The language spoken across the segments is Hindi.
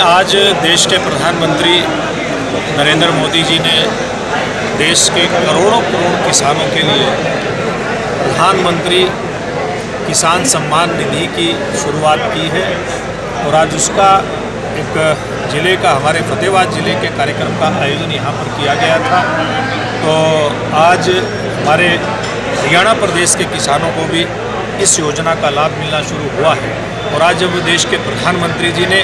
आज देश के प्रधानमंत्री नरेंद्र मोदी जी ने देश के करोड़ों करोड़ किसानों के लिए प्रधानमंत्री किसान सम्मान निधि की शुरुआत की है और आज उसका एक ज़िले का हमारे फतेहाबाद ज़िले के कार्यक्रम का आयोजन यहाँ पर किया गया था। तो आज हमारे हरियाणा प्रदेश के किसानों को भी इस योजना का लाभ मिलना शुरू हुआ है और आज जब देश के प्रधानमंत्री जी ने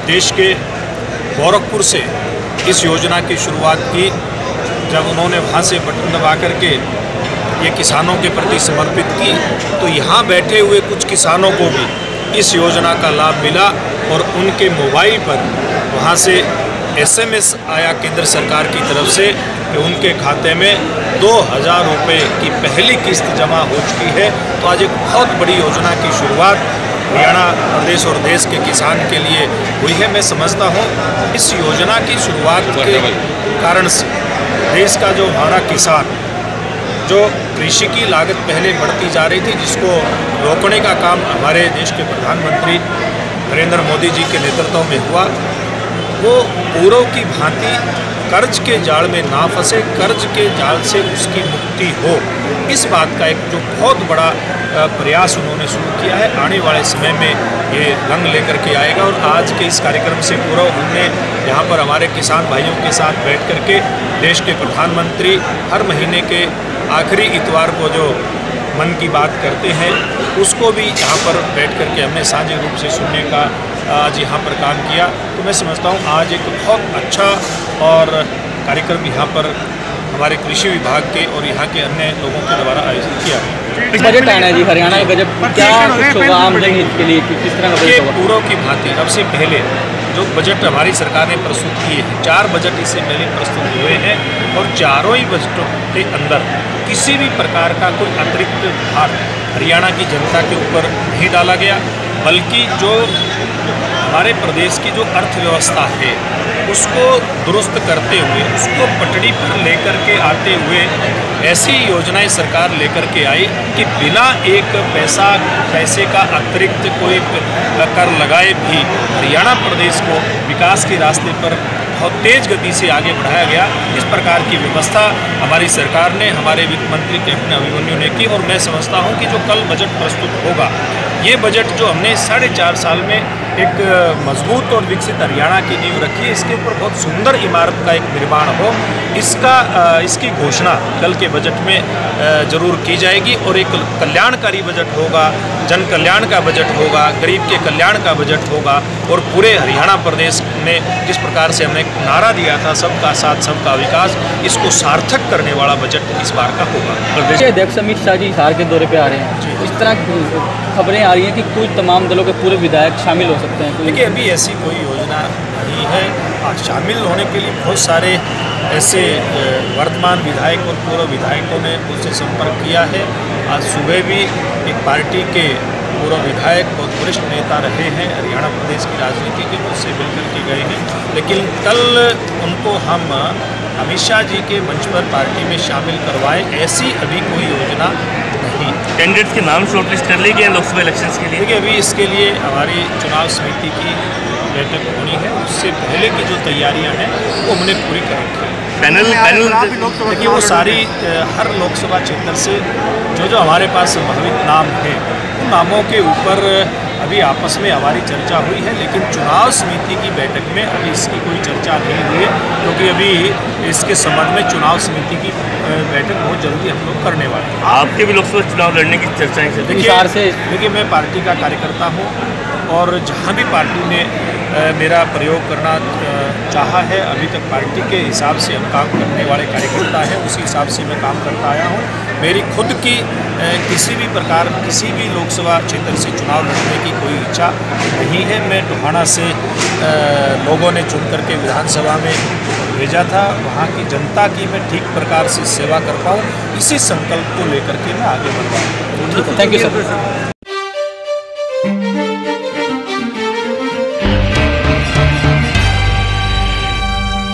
देश के गोरखपुर से इस योजना की शुरुआत की, जब उन्होंने वहाँ से बटन दबा करके ये किसानों के प्रति समर्पित की, तो यहाँ बैठे हुए कुछ किसानों को भी इस योजना का लाभ मिला और उनके मोबाइल पर वहाँ से SMS आया केंद्र सरकार की तरफ से कि उनके खाते में 2000 रुपये की पहली किस्त जमा हो चुकी है। तो आज एक बहुत बड़ी योजना की शुरुआत हरियाणा प्रदेश और देश के किसान के लिए हुई है। मैं समझता हूँ इस योजना की शुरुआत के कारण से देश का जो हमारा किसान, जो कृषि की लागत पहले बढ़ती जा रही थी, जिसको रोकने का काम हमारे देश के प्रधानमंत्री नरेंद्र मोदी जी के नेतृत्व में हुआ, वो पूर्व की भांति कर्ज के जाल में ना फंसे, कर्ज के जाल से उसकी मुक्ति हो, इस बात का एक जो बहुत बड़ा प्रयास उन्होंने शुरू किया है। आने वाले समय में ये रंग लेकर के आएगा और आज के इस कार्यक्रम से पूर्व हमने यहाँ पर हमारे किसान भाइयों के साथ बैठ कर के देश के प्रधानमंत्री हर महीने के आखिरी इतवार को जो मन की बात करते हैं, उसको भी यहाँ पर बैठ कर के हमने साझे रूप से सुनने का आज यहाँ पर काम किया। तो मैं समझता हूँ आज एक बहुत अच्छा और कार्यक्रम यहाँ पर हमारे कृषि विभाग के और यहाँ के अन्य लोगों के द्वारा आयोजित किया गया। बजट आना है जी, हरियाणा का बजट क्या कुछ होगा आम जनहित के लिए, किस तरह का बजट होगा? पूर्व की भांति अब से पहले जो बजट हमारी सरकार ने प्रस्तुत किए हैं, 4 बजट इससे पहले प्रस्तुत हुए हैं और चारों ही बजटों के अंदर किसी भी प्रकार का कोई अतिरिक्त भार हरियाणा की जनता के ऊपर नहीं डाला गया, बल्कि जो हमारे प्रदेश की जो अर्थव्यवस्था है उसको दुरुस्त करते हुए, उसको पटड़ी पर लेकर के आते हुए ऐसी योजनाएं सरकार लेकर के आई कि बिना एक पैसे का अतिरिक्त कोई कर लगाए भी हरियाणा प्रदेश को विकास के रास्ते पर बहुत तेज़ गति से आगे बढ़ाया गया। इस प्रकार की व्यवस्था हमारी सरकार ने, हमारे वित्त मंत्री कैप्टन अभिमन्यु ने की और मैं समझता हूं कि जो कल बजट प्रस्तुत होगा, ये बजट जो हमने 4.5 साल में एक मजबूत और विकसित हरियाणा की नींव रखी है, इसके ऊपर बहुत सुंदर इमारत का एक निर्माण हो, इसकी घोषणा कल के बजट में जरूर की जाएगी और एक कल्याणकारी बजट होगा, जन कल्याण का बजट होगा, गरीब के कल्याण का बजट होगा और पूरे हरियाणा प्रदेश ने जिस प्रकार से हमने नारा दिया था सबका साथ सबका विकास, इसको सार्थक करने वाला बजट इस बार का होगा। प्रदेश अध्यक्ष अमित शाह जी हिसार के दौरे पे आ रहे हैं, इस तरह की खबरें आ रही हैं कि कुछ तमाम दलों के पूरे विधायक शामिल हो सकते हैं। देखिए अभी ऐसी कोई योजना नहीं है। आज शामिल होने के लिए बहुत सारे ऐसे वर्तमान विधायक और पूर्व विधायकों ने मुझसे संपर्क किया है। आज सुबह भी एक पार्टी के पूर्व विधायक बहुत वरिष्ठ नेता रहे हैं हरियाणा प्रदेश की राजनीति के, मुझसे मिलकर के गए हैं, लेकिन कल उनको हम अमित शाह जी के मंच पर पार्टी में शामिल करवाएं, ऐसी अभी कोई योजना नहीं। कैंडिडेट्स के नाम शॉर्टलिस्ट कर ली गए लोकसभा इलेक्शंस के लिए? देखिए अभी इसके लिए हमारी चुनाव समिति की बैठक होनी है, उससे पहले की जो तैयारियां हैं वो हमने पूरी कर रखी है। पैनल देखिए वो सारी हर लोकसभा क्षेत्र से जो हमारे पास संभावित नाम हैं, उन नामों के ऊपर अभी आपस में हमारी चर्चा हुई है, लेकिन चुनाव समिति की बैठक में अभी इसकी कोई चर्चा नहीं हुई है, क्योंकि अभी इसके संबंध में चुनाव समिति की बैठक बहुत जल्दी हम लोग करने वाले हैं। आपके भी लोकसभा चुनाव लड़ने की चर्चाएं चल रही हैं? देखिए मैं पार्टी का कार्यकर्ता हूँ और जहाँ भी पार्टी ने मेरा प्रयोग करना चाहा है, अभी तक पार्टी के हिसाब से हम काम करने वाले कार्यकर्ता हैं, उसी हिसाब से मैं काम करता आया हूँ। मेरी खुद की किसी भी प्रकार किसी भी लोकसभा क्षेत्र से चुनाव लड़ने की कोई इच्छा नहीं है। मैं टोहाना से लोगों ने चुन करके विधानसभा में भेजा था, वहाँ की जनता की मैं ठीक प्रकार से सेवा कर पाऊँ, इसी संकल्प को लेकर के मैं आगे बढ़ रहा हूँ। Thank you sir.